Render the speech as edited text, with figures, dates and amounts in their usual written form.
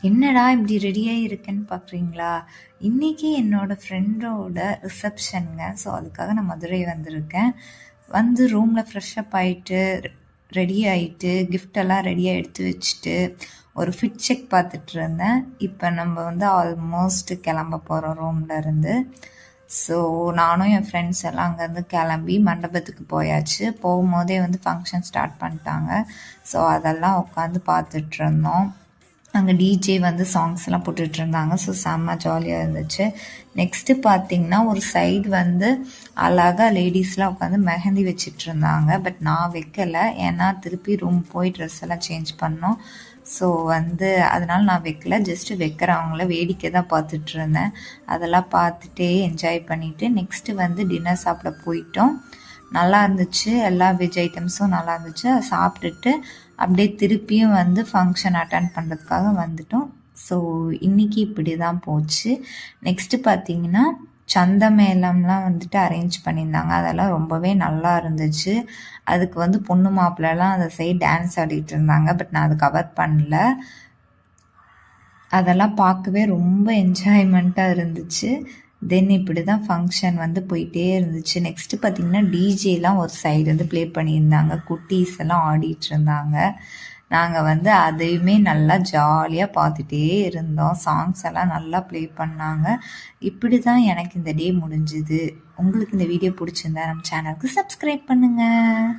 என்னடா இப்படி ரெடியாகி இருக்கேன்னு பார்க்குறீங்களா? இன்னைக்கு என்னோட ஃப்ரெண்டோட ரிசப்ஷனுங்க. ஸோ அதுக்காக நான் மதுரை வந்திருக்கேன். வந்து ரூமில் ஃப்ரெஷ்அப் ஆகிட்டு ரெடி ஆகிட்டு கிஃப்டெல்லாம் ரெடியாக எடுத்து வச்சுட்டு ஒரு ஃபிட் செக் பார்த்துட்டு இருந்தேன். இப்போ நம்ம வந்து ஆல்மோஸ்ட் கிளம்ப போகிறோம் ரூமில் இருந்து. ஸோ நானும் என் ஃப்ரெண்ட்ஸ் எல்லாம் அங்கேருந்து கிளம்பி மண்டபத்துக்கு போயாச்சு. போகும்போதே வந்து ஃபங்க்ஷன் ஸ்டார்ட் பண்ணிட்டாங்க. ஸோ அதெல்லாம் உட்காந்து பார்த்துட்டு இருந்தோம். அங்கே டிஜே வந்து சாங்ஸ்லாம் போட்டுட்டு இருந்தாங்க. ஸோ செம்ம ஜாலியாக இருந்துச்சு. நெக்ஸ்ட்டு பார்த்தீங்கன்னா ஒரு சைடு வந்து அழகாக லேடிஸ்லாம் உட்காந்து மெஹந்தி வச்சிட்டு இருந்தாங்க. பட் நான் வைக்கலை, ஏன்னா திருப்பி ரூம் போய் ட்ரெஸ் எல்லாம் சேஞ்ச் பண்ணோம். ஸோ வந்து அதனால நான் வைக்கல, ஜஸ்ட்டு வைக்கிறவங்கள வேடிக்கை தான் பார்த்துட்டு இருந்தேன். அதெல்லாம் பார்த்துட்டே என்ஜாய் பண்ணிவிட்டு நெக்ஸ்ட்டு வந்து டின்னர் சாப்பிட போயிட்டோம். நல்லா இருந்துச்சு, எல்லா வெஜ் ஐட்டம்ஸும் நல்லா இருந்துச்சு. அதை சாப்பிட்டுட்டு அப்படியே திருப்பியும் வந்து ஃபங்க்ஷன் அட்டன் பண்ணுறதுக்காக வந்துட்டோம். ஸோ இன்றைக்கி இப்படி தான் போச்சு. நெக்ஸ்ட்டு பார்த்தீங்கன்னா சந்த மேளம்லாம் வந்துட்டு அரேஞ்ச் பண்ணியிருந்தாங்க. அதெல்லாம் ரொம்பவே நல்லா இருந்துச்சு. அதுக்கு வந்து பொண்ணு மாப்பிள்ளலாம் அந்த சைடு டான்ஸ் ஆடிட்டு இருந்தாங்க. பட் நான் அது கவர் பண்ணல. அதெல்லாம் பார்க்கவே ரொம்ப என்ஜாய்மெண்ட்டாக இருந்துச்சு. தென் இப்படி தான் ஃபங்க்ஷன் வந்து போயிட்டே இருந்துச்சு. நெக்ஸ்ட்டு பார்த்திங்கன்னா டிஜேலாம் ஒரு சைடு வந்து ப்ளே பண்ணியிருந்தாங்க. குட்டீஸ் எல்லாம் ஆடிட்டு இருந்தாங்க. நாங்கள் வந்து அதையுமே நல்லா ஜாலியாக பார்த்துட்டே இருந்தோம். சாங்ஸ் எல்லாம் நல்லா ப்ளே பண்ணாங்க. இப்படி தான் எனக்கு இந்த டே முடிஞ்சுது. உங்களுக்கு இந்த வீடியோ பிடிச்சிருந்தா நம்ம சேனலுக்கு சப்ஸ்கிரைப் பண்ணுங்கள்.